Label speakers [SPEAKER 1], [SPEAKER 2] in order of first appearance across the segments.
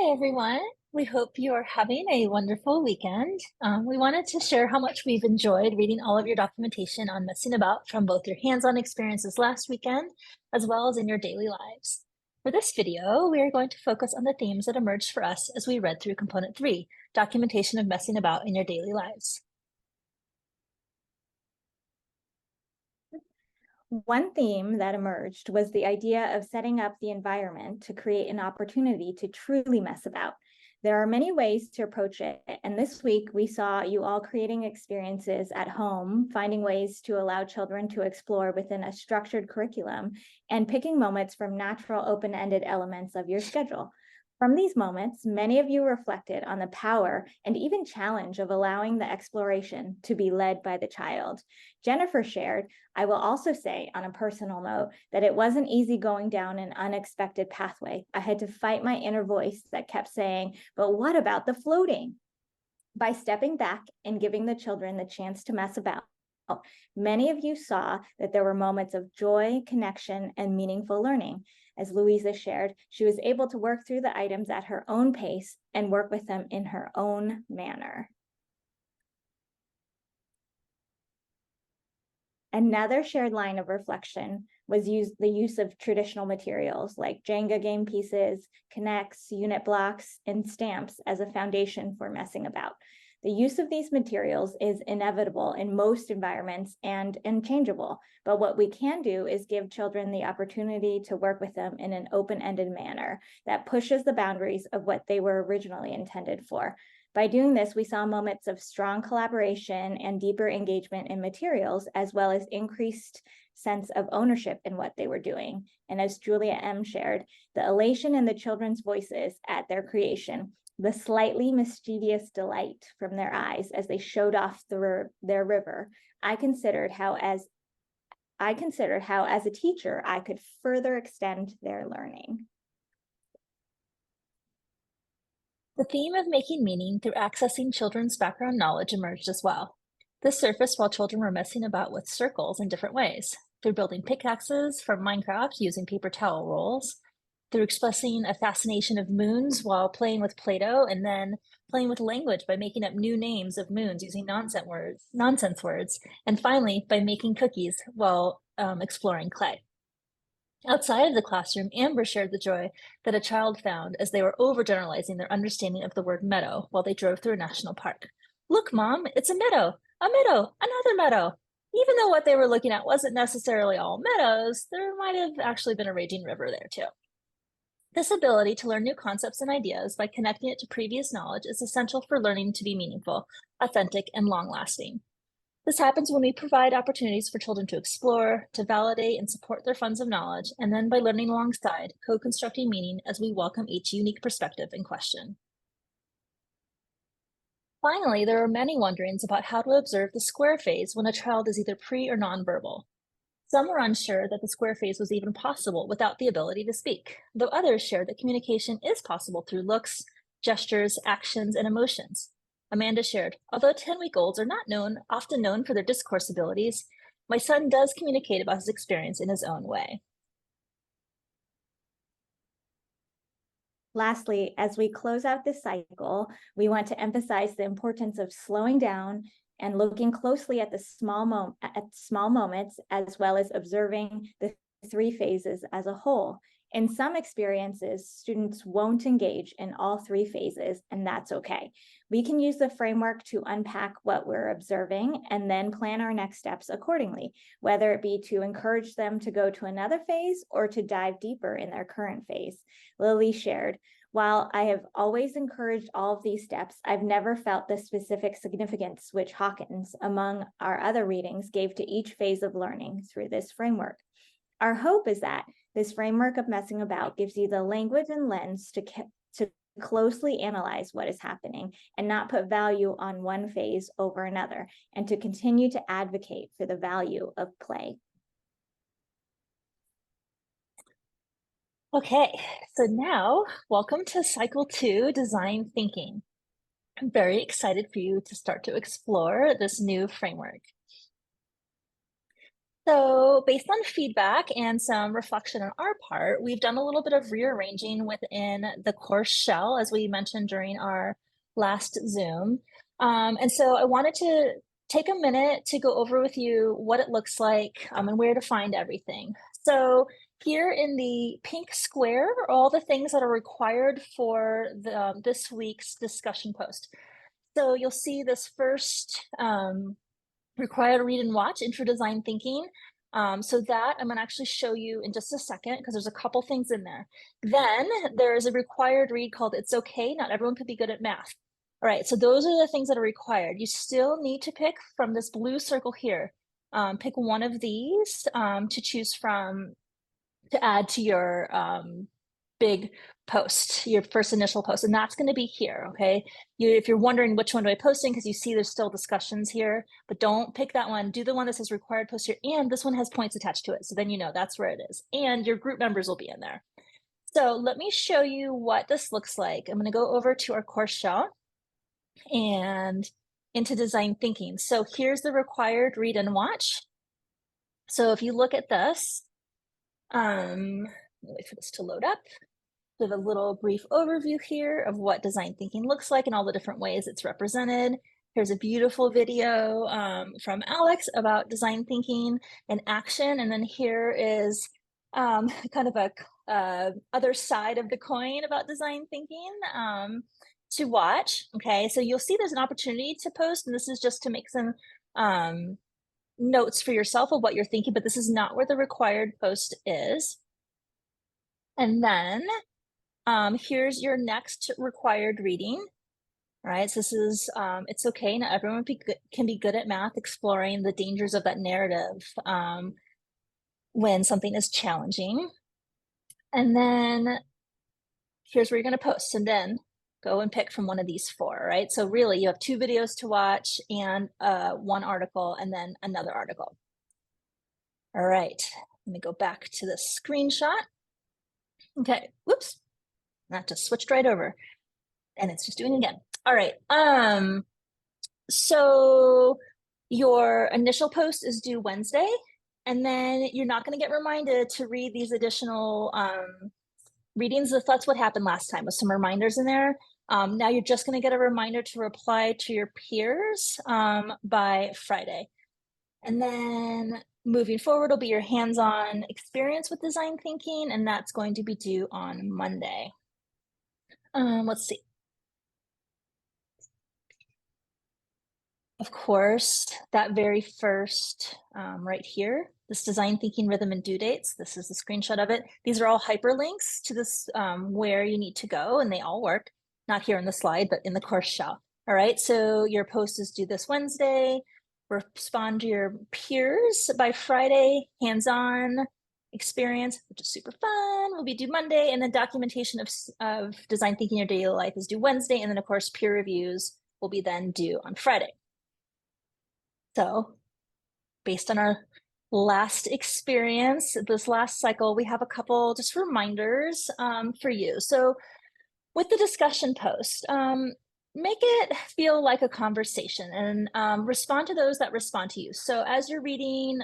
[SPEAKER 1] Hi, everyone. We hope you are having a wonderful weekend. We wanted to share how much we've enjoyed reading all of your documentation on messing about from both your hands-on experiences last weekend, as well as in your daily lives. For this video, we are going to focus on the themes that emerged for us as we read through Component 3, Documentation of Messing About in Your Daily Lives.
[SPEAKER 2] One theme that emerged was the idea of setting up the environment to create an opportunity to truly mess about. There are many ways to approach it, and this week we saw you all creating experiences at home, finding ways to allow children to explore within a structured curriculum, and picking moments from natural open-ended elements of your schedule. From these moments, many of you reflected on the power and even challenge of allowing the exploration to be led by the child. Jennifer shared, I will also say on a personal note that it wasn't easy going down an unexpected pathway. I had to fight my inner voice that kept saying, but what about the floating? By stepping back and giving the children the chance to mess about, many of you saw that there were moments of joy, connection, and meaningful learning. As Louisa shared, she was able to work through the items at her own pace and work with them in her own manner. Another shared line of reflection was the use of traditional materials like Jenga game pieces, connects, unit blocks, and stamps as a foundation for messing about. The use of these materials is inevitable in most environments and unchangeable, but what we can do is give children the opportunity to work with them in an open-ended manner that pushes the boundaries of what they were originally intended for. By doing this, we saw moments of strong collaboration and deeper engagement in materials, as well as increased sense of ownership in what they were doing. And as Julia M. shared, the elation in the children's voices at their creation, the slightly mischievous delight from their eyes as they showed off their river, I considered how as a teacher, I could further extend their learning.
[SPEAKER 1] The theme of making meaning through accessing children's background knowledge emerged as well. This surfaced while children were messing about with circles in different ways, through building pickaxes from Minecraft using paper towel rolls, through expressing a fascination of moons while playing with Play-Doh, and then playing with language by making up new names of moons using nonsense words, and finally by making cookies while exploring clay. Outside of the classroom, Amber shared the joy that a child found as they were overgeneralizing their understanding of the word meadow while they drove through a national park. Look, Mom, it's a meadow, another meadow. Even though what they were looking at wasn't necessarily all meadows, there might have actually been a raging river there too. This ability to learn new concepts and ideas by connecting it to previous knowledge is essential for learning to be meaningful, authentic, and long-lasting. This happens when we provide opportunities for children to explore, to validate and support their funds of knowledge, and then by learning alongside, co-constructing meaning as we welcome each unique perspective and question. Finally, there are many wonderings about how to observe the square phase when a child is either pre or nonverbal. Some were unsure that the square phase was even possible without the ability to speak, though others shared that communication is possible through looks, gestures, actions, and emotions. Amanda shared, although 10-week-olds are not often known for their discourse abilities, my son does communicate about his experience in his own way.
[SPEAKER 2] Lastly, as we close out this cycle, we want to emphasize the importance of slowing down and looking closely at the small moments, as well as observing the three phases as a whole. In some experiences, students won't engage in all three phases, and that's okay. We can use the framework to unpack what we're observing and then plan our next steps accordingly, whether it be to encourage them to go to another phase or to dive deeper in their current phase. Lily shared, while I have always encouraged all of these steps, I've never felt the specific significance which Hawkins, among our other readings, gave to each phase of learning through this framework. Our hope is that this framework of messing about gives you the language and lens to closely analyze what is happening and not put value on one phase over another, and to continue to advocate for the value of play.
[SPEAKER 1] Okay, so now welcome to Cycle 2, Design Thinking. I'm very excited for you to start to explore this new framework. So, based on feedback and some reflection on our part, we've done a little bit of rearranging within the course shell, as we mentioned during our last Zoom. And so, I wanted to take a minute to go over with you what it looks like and where to find everything. So, here in the pink square are all the things that are required for this week's discussion post. So, you'll see this first required read and watch, intro design thinking. So that I'm gonna actually show you in just a second because there's a couple things in there. Then there's a required read called It's Okay, Not Everyone Could Be Good at Math. All right, so those are the things that are required. You still need to pick from this blue circle here. Pick one of these to choose from to add to your big post, your first initial post, and that's going to be here, okay? If you're wondering which one do I post in, because you see there's still discussions here, but don't pick that one. Do the one that says required post here, and this one has points attached to it, so then you know that's where it is, and your group members will be in there. So let me show you what this looks like. I'm going to go over to our course shell and into design thinking. So here's the required read and watch. So if you look at this, wait for this to load up. We have a little brief overview here of what design thinking looks like and all the different ways it's represented. Here's a beautiful video from Alex about design thinking and action. And then here is kind of a other side of the coin about design thinking to watch. Okay, so you'll see there's an opportunity to post, and this is just to make some notes for yourself of what you're thinking, but this is not where the required post is. And then here's your next required reading. All right, so this is It's Okay, Not Everyone can be good at math, exploring the dangers of that narrative when something is challenging. And then here's where you're going to post, and then go and pick from one of these four, right? So really you have 2 videos to watch and 1 article and then another article. All right, let me go back to the screenshot. Okay, whoops, that just switched right over and it's just doing it again. All right, so your initial post is due Wednesday, and then you're not going to get reminded to read these additional readings if that's what happened last time with some reminders in there. Now you're just going to get a reminder to reply to your peers by Friday. And then moving forward will be your hands-on experience with design thinking, and that's going to be due on Monday. Let's see. Of course, that very first right here, this design thinking rhythm and due dates, this is the screenshot of it. These are all hyperlinks to this where you need to go, and they all work, not here in the slide, but in the course shell. All right, so your post is due this Wednesday. Respond to your peers by Friday. Hands-on experience, which is super fun, will be due Monday, and then documentation of design thinking your daily life is due Wednesday, and then of course peer reviews will be then due on Friday. So based on our last experience, this last cycle, we have a couple just reminders for you. So with the discussion post, make it feel like a conversation and respond to those that respond to you. So as you're reading,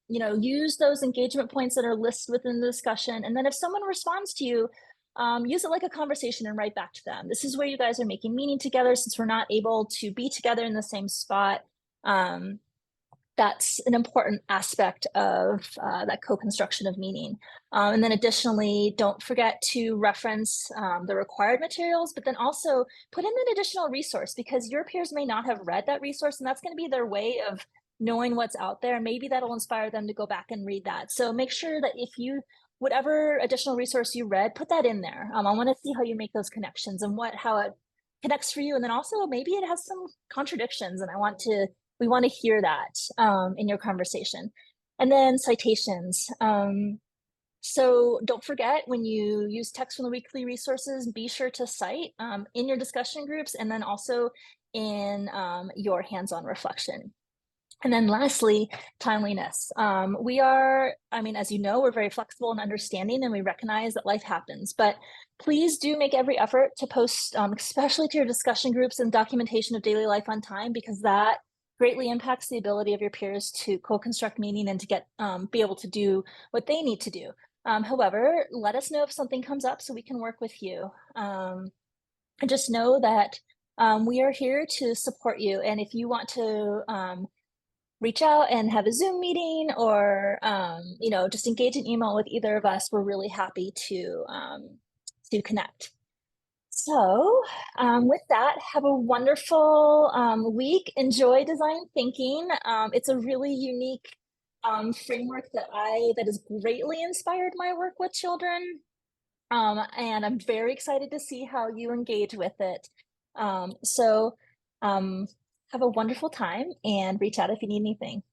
[SPEAKER 1] use those engagement points that are listed within the discussion. And then if someone responds to you, use it like a conversation and write back to them. This is where you guys are making meaning together since we're not able to be together in the same spot. That's an important aspect of that co-construction of meaning. And then additionally, don't forget to reference the required materials, but then also put in an additional resource because your peers may not have read that resource, and that's going to be their way of knowing what's out there. Maybe that'll inspire them to go back and read that. So make sure that whatever additional resource you read, put that in there. I want to see how you make those connections and how it connects for you. And then also maybe it has some contradictions, and we want to hear that in your conversation. And then citations. So don't forget when you use text from the weekly resources, be sure to cite in your discussion groups and then also in your hands-on reflection. And then lastly, timeliness. As you know, we're very flexible and understanding, and we recognize that life happens, but please do make every effort to post, especially to your discussion groups and documentation of daily life on time, because that greatly impacts the ability of your peers to co-construct meaning and to be able to do what they need to do. However, let us know if something comes up so we can work with you. And just know that we are here to support you. And if you want to reach out and have a Zoom meeting or just engage in email with either of us, we're really happy to connect. So, with that, have a wonderful week. Enjoy design thinking. It's a really unique framework that has greatly inspired my work with children. And I'm very excited to see how you engage with it. So, um, have a wonderful time and reach out if you need anything.